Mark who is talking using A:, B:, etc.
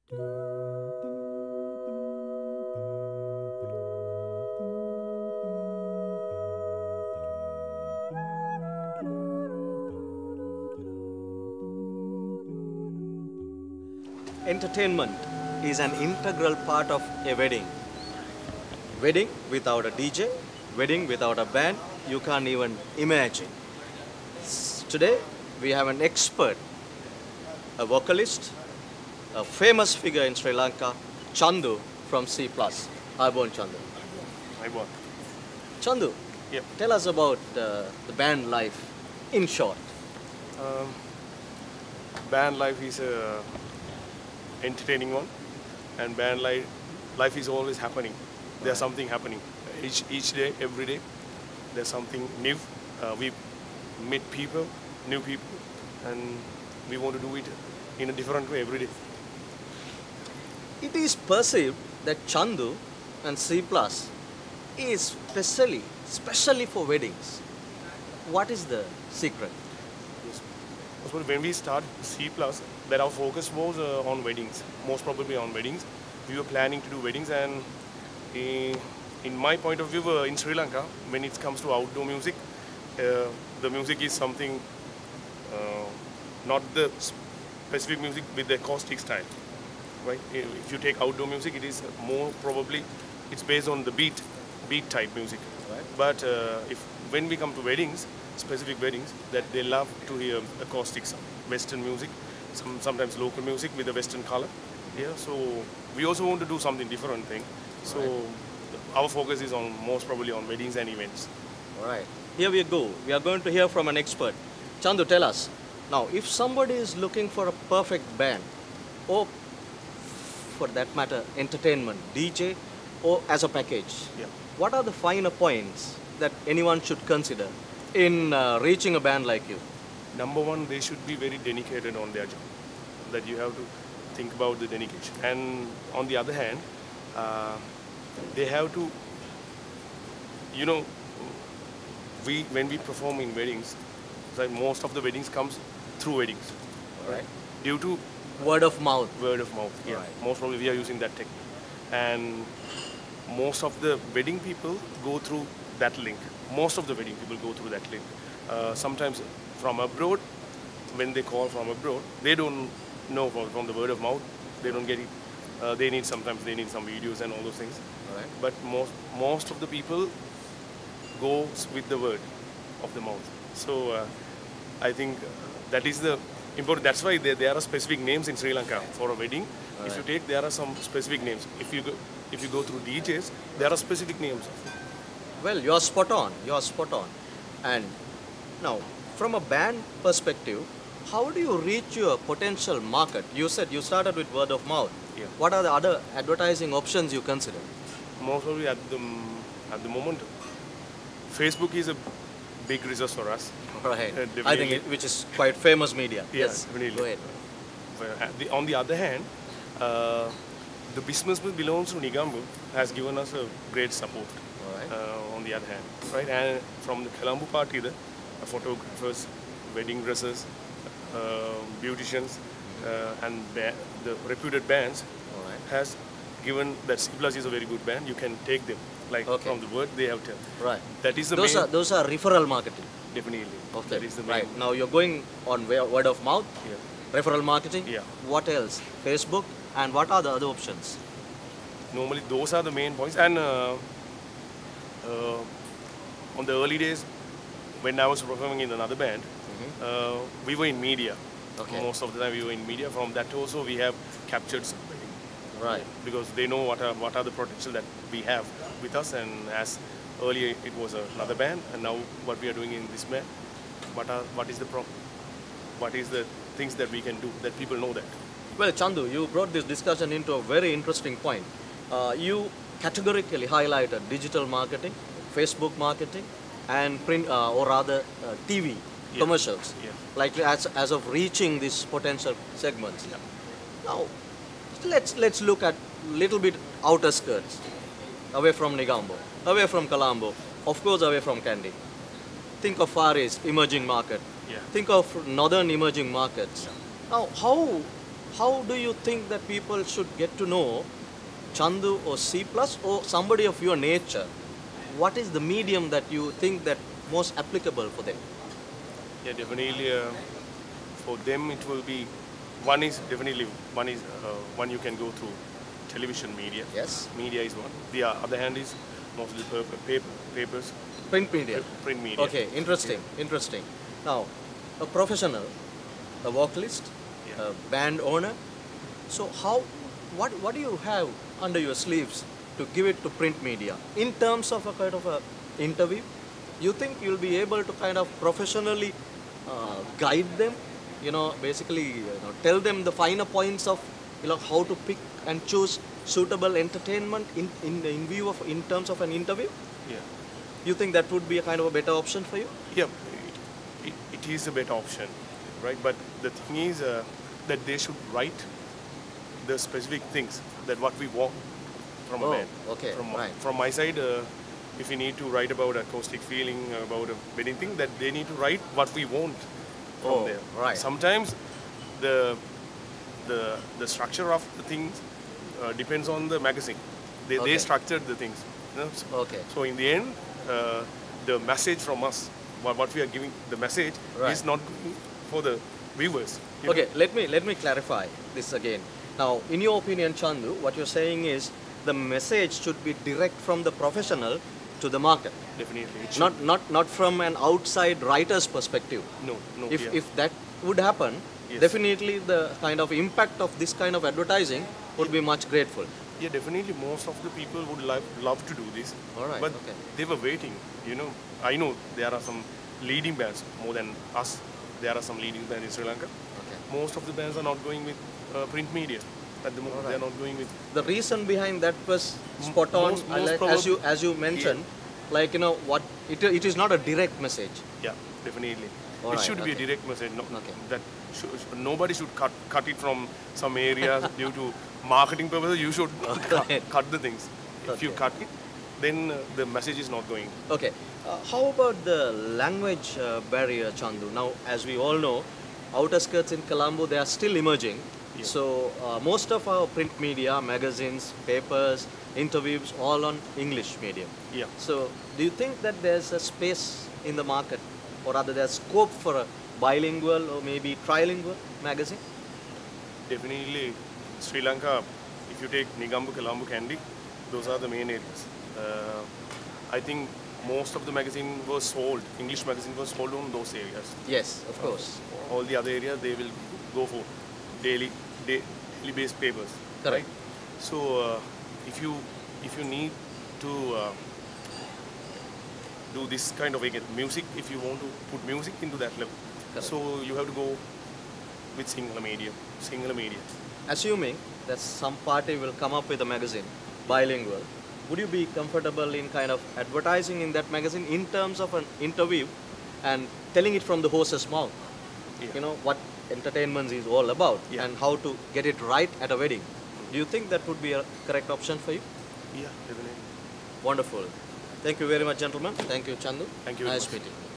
A: Entertainment is an integral part of a wedding. Wedding without a DJ, wedding without a band, you can't even imagine. Today, we have an expert, a vocalist, a famous figure in Sri Lanka, Chandu from C-Plus. Hi, born Chandu.
B: I won.
A: Chandu,
B: Yep.
A: tell us about the band life in short.
B: Band life is a entertaining one, and life is always happening. There's something happening each day, every day. There's something new. We meet people, new people, and we want to do it in a different way every day.
A: It is perceived that Chandu and C-Plus is specially for weddings. What is the secret?
B: So when we start C-Plus, that our focus was on weddings, most probably on weddings. We were planning to do weddings, and in my point of view, in Sri Lanka, when it comes to outdoor music, the music is something, not the specific music with the acoustic style, right? If you take outdoor music, it is more probably, it's based on the beat type music.
A: Right.
B: But when we come to weddings, specific weddings, that they love to hear acoustic sound, Western music, sometimes local music with a Western color. Yeah, so we also want to do something different thing. So our focus is on most probably on weddings and events.
A: All right, here we go. We are going to hear from an expert. Chandu, tell us. Now, if somebody is looking for a perfect band, or for that matter, entertainment, DJ, or as a package,
B: Yeah.
A: what are the finer points that anyone should consider in reaching a band like you?
B: Number one, they should be very dedicated on their job. That you have to think about the dedication. And on the other hand, they have to, when we perform in weddings, like most of the weddings comes through weddings,
A: Right.
B: due to
A: Word of mouth.
B: word of mouth. Yeah,
A: Right.
B: most probably we are using that technique, and most of the wedding people go through that link. Most of the wedding people go through that link. Sometimes from abroad, when they call from abroad, they don't know from the word of mouth. They don't get it. Sometimes they need some videos and all those things.
A: Right.
B: But most of the people goes with the word of the mouth. So I think that is the important. That's why there are specific names in Sri Lanka for a wedding. If you take, there are some specific names. If you go through DJs, there are specific names.
A: Well, you're spot on. You're spot on. And now, from a band perspective, how do you reach your potential market? You said you started with word of mouth.
B: Yeah.
A: What are the other advertising options you consider?
B: Most probably at the moment, Facebook is a big resource for us.
A: Right.
B: Definitely.
A: I think which is quite famous media.
B: Yeah,
A: Yes.
B: definitely.
A: Go ahead.
B: On the other hand, the business which belongs to Nigambu has given us a great support.
A: All right.
B: On the other hand, right? And from the Colombo party, the photographers, wedding dressers, beauticians, and the reputed bands
A: All right.
B: has given that C-Plus is a very good band. You can take them, like
A: Okay.
B: from the word they have tell.
A: Right.
B: That is the
A: Those
B: main.
A: are referral marketing.
B: Definitely.
A: Okay.
B: That is the main.
A: Right. Now you're going on word of mouth,
B: Yeah.
A: referral marketing.
B: Yeah.
A: What else? Facebook. And what are the other options?
B: Normally, those are the main points. And on the early days, when I was performing in another band, we were in media.
A: Okay.
B: Most of the time, we were in media. From that also, we have captured some wedding.
A: Right.
B: Because they know what are the potential that we have with us, and as earlier it was another band, and now what we are doing in this band, what is the things that we can do that people know that.
A: Well, Chandu, you brought this discussion into a very interesting point. You categorically highlighted digital marketing, Facebook marketing, and print, or rather TV
B: Yeah.
A: commercials,
B: Yeah.
A: like as of reaching these potential segments.
B: Yeah.
A: Now, let's look at little bit outer skirts, away from Negombo, away from Colombo, of course away from Kandy. Think of Far East, emerging market.
B: Yeah.
A: Think of northern emerging markets. Now, how do you think that people should get to know Chandu or C plus or somebody of your nature? What is the medium that you think that most applicable for them?
B: Yeah, definitely. For them, it will be one you can go through television media.
A: Yes.
B: Media is one. The other hand is mostly papers,
A: Print media.
B: print media.
A: Okay, interesting, interesting. Now, a professional, a vocalist,
B: Yeah.
A: a band owner. So what do you have under your sleeves to give it to print media in terms of a kind of a interview? You think you'll be able to kind of professionally guide them? Basically, tell them the finer points of, how to pick and choose suitable entertainment in terms of an interview.
B: Yeah.
A: You think that would be a kind of a better option for you?
B: Yeah, it is a better option, right? But the thing is that they should write the specific things that what we want from a band.
A: Okay, right.
B: From my side, if we need to write about acoustic feeling, about a wedding thing, that they need to write what we want from there.
A: Right.
B: Sometimes the structure of the things depends on the magazine. They
A: Okay.
B: structured the things.
A: Okay.
B: So in the end, the message from us, what we are giving, the message
A: Right.
B: is not going for the viewers. you
A: Okay,
B: know.
A: let me clarify this again. Now, in your opinion, Chandu, what you're saying is the message should be direct from the professional to the market,
B: Definitely. It should.
A: not from an outside writer's perspective.
B: No.
A: If that would happen,
B: Yes.
A: definitely the kind of impact of this kind of advertising would be much grateful.
B: Yeah, definitely most of the people would love to do this.
A: All right,
B: But
A: okay.
B: they were waiting, I know there are some leading bands more than us. There are some leading bands in Sri Lanka.
A: Okay.
B: Most of the bands are not going with print media at the moment.
A: All right.
B: They are not going with.
A: The reason behind that was spot on,
B: most
A: as you mentioned, like what it is not a direct message.
B: Yeah, definitely.
A: All
B: It
A: right,
B: should be a
A: okay.
B: direct message. No,
A: Okay.
B: that nobody should cut it from some areas due to marketing purposes. You should
A: Okay.
B: cut the things. If you
A: Okay.
B: cut it, then the message is not going.
A: Okay. How about the language barrier, Chandu? Now, as we all know, outer skirts in Colombo, they are still emerging.
B: Yeah.
A: So, most of our print media, magazines, papers, interviews, all on English medium.
B: Yeah.
A: So, do you think that there's a space in the market, or rather there's scope for a bilingual or maybe trilingual magazine?
B: Definitely, Sri Lanka, if you take Nigambu, Colombo, Kandy, those are the main areas. I think most of the magazine was sold, English magazine was sold on those areas.
A: Yes, of course.
B: All the other areas, they will go for daily based papers.
A: Correct.
B: So, if you need to do this kind of music, if you want to put music into that level,
A: Correct.
B: so you have to go with singular media.
A: Assuming that some party will come up with a magazine, bilingual, would you be comfortable in kind of advertising in that magazine in terms of an interview and telling it from the horse's mouth?
B: Yeah.
A: What entertainment is all about
B: Yeah.
A: and how to get it right at a wedding. Do you think that would be a correct option for you?
B: Yeah, definitely.
A: Wonderful. Thank you very much, gentlemen. Thank you, Chandu.
B: Thank you very
A: Nice
B: much.
A: meeting.